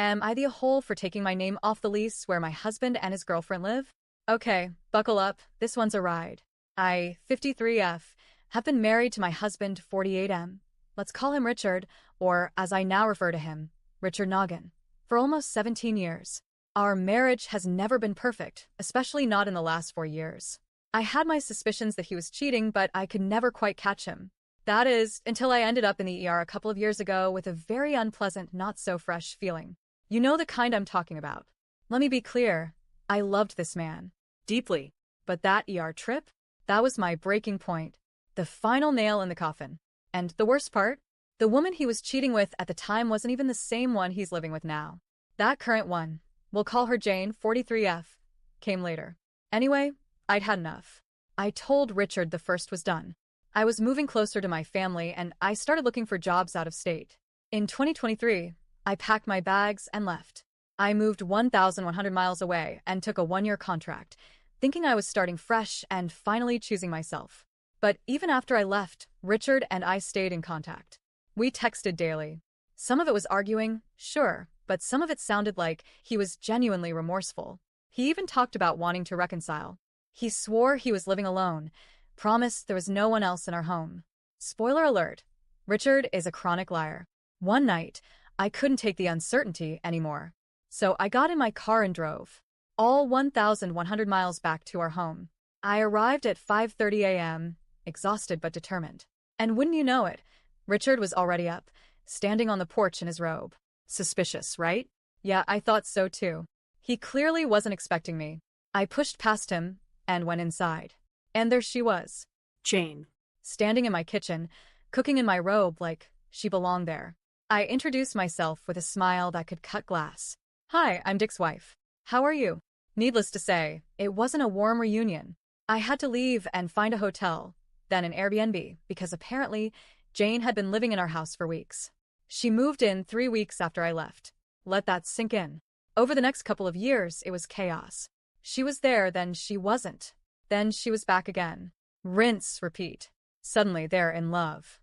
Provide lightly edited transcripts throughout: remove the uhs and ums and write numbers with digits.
Am I the a-hole for taking my name off the lease where my husband and his girlfriend live? Okay, buckle up, this one's a ride. I, 53F, have been married to my husband, 48M. Let's call him Richard, or as I now refer to him, Richard Noggin, for almost 17 years. Our marriage has never been perfect, especially not in the last 4 years. I had my suspicions that he was cheating, but I could never quite catch him. That is, until I ended up in the ER a couple of years ago with a very unpleasant, not-so-fresh feeling. You know the kind I'm talking about. Let me be clear, I loved this man. Deeply. But that ER trip? That was my breaking point. The final nail in the coffin. And the worst part? The woman he was cheating with at the time wasn't even the same one he's living with now. That current one, we'll call her Jane, 43F, came later. Anyway, I'd had enough. I told Richard the first was done. I was moving closer to my family and I started looking for jobs out of state. In 2023, I packed my bags and left. I moved 1,100 miles away and took a 1-year contract, thinking I was starting fresh and finally choosing myself. But even after I left, Richard and I stayed in contact. We texted daily. Some of it was arguing, sure, but some of it sounded like he was genuinely remorseful. He even talked about wanting to reconcile. He swore he was living alone, promised there was no one else in our home. Spoiler alert, Richard is a chronic liar. One night, I couldn't take the uncertainty anymore. So I got in my car and drove. All 1,100 miles back to our home. I arrived at 5:30 a.m., exhausted but determined. And wouldn't you know it, Richard was already up, standing on the porch in his robe. Suspicious, right? Yeah, I thought so too. He clearly wasn't expecting me. I pushed past him and went inside. And there she was. Jane. Standing in my kitchen, cooking in my robe like she belonged there. I introduced myself with a smile that could cut glass. Hi, I'm Dick's wife. How are you? Needless to say, it wasn't a warm reunion. I had to leave and find a hotel, then an Airbnb, because apparently Jane had been living in our house for weeks. She moved in 3 weeks after I left. Let that sink in. Over the next couple of years, it was chaos. She was there, then she wasn't. Then she was back again. Rinse, repeat. Suddenly they're in love.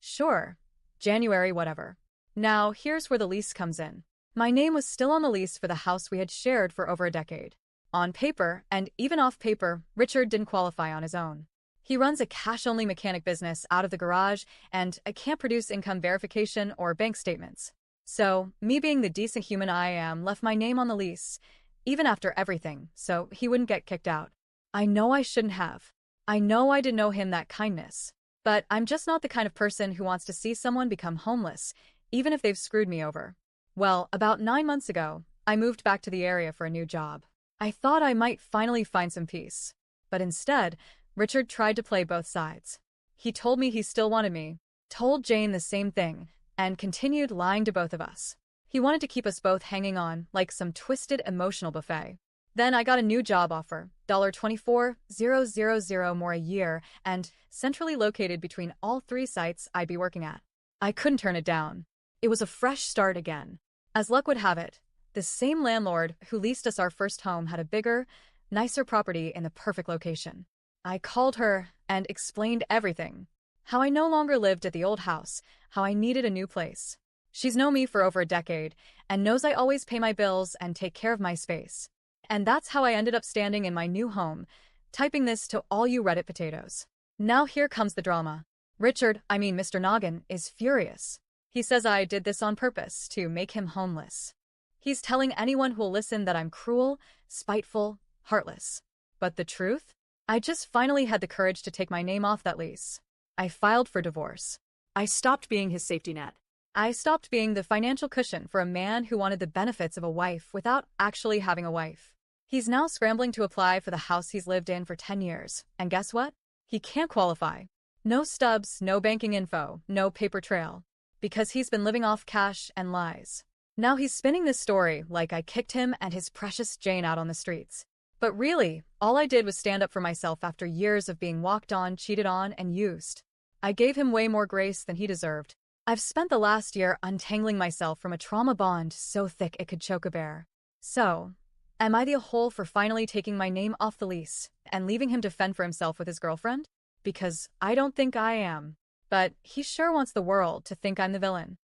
Sure. January whatever. Now, here's where the lease comes in. My name was still on the lease for the house we had shared for over a decade. On paper, and even off paper, Richard didn't qualify on his own. He runs a cash-only mechanic business out of the garage, and I can't produce income verification or bank statements. So, me being the decent human I am, left my name on the lease, even after everything, so he wouldn't get kicked out. I know I shouldn't have. I know I didn't owe him that kindness. But I'm just not the kind of person who wants to see someone become homeless, even if they've screwed me over. Well, about 9 months ago, I moved back to the area for a new job. I thought I might finally find some peace. But instead, Richard tried to play both sides. He told me he still wanted me, told Jane the same thing, and continued lying to both of us. He wanted to keep us both hanging on like some twisted emotional buffet. Then I got a new job offer, $24,000 more a year, and centrally located between all 3 sites I'd be working at. I couldn't turn it down. It was a fresh start again. As luck would have it, the same landlord who leased us our first home had a bigger, nicer property in the perfect location. I called her and explained everything. How I no longer lived at the old house, how I needed a new place. She's known me for over a decade and knows I always pay my bills and take care of my space. And that's how I ended up standing in my new home, typing this to all you Reddit potatoes. Now here comes the drama. Mr. Noggin, is furious. He says I did this on purpose to make him homeless. He's telling anyone who'll listen that I'm cruel, spiteful, heartless. But the truth? I just finally had the courage to take my name off that lease. I filed for divorce. I stopped being his safety net. I stopped being the financial cushion for a man who wanted the benefits of a wife without actually having a wife. He's now scrambling to apply for the house he's lived in for 10 years. And guess what? He can't qualify. No stubs, no banking info, no paper trail. Because he's been living off cash and lies. Now he's spinning this story like I kicked him and his precious Jane out on the streets. But really, all I did was stand up for myself after years of being walked on, cheated on, and used. I gave him way more grace than he deserved. I've spent the last year untangling myself from a trauma bond so thick it could choke a bear. So, am I the a-hole for finally taking my name off the lease and leaving him to fend for himself with his girlfriend? Because I don't think I am. But he sure wants the world to think I'm the villain.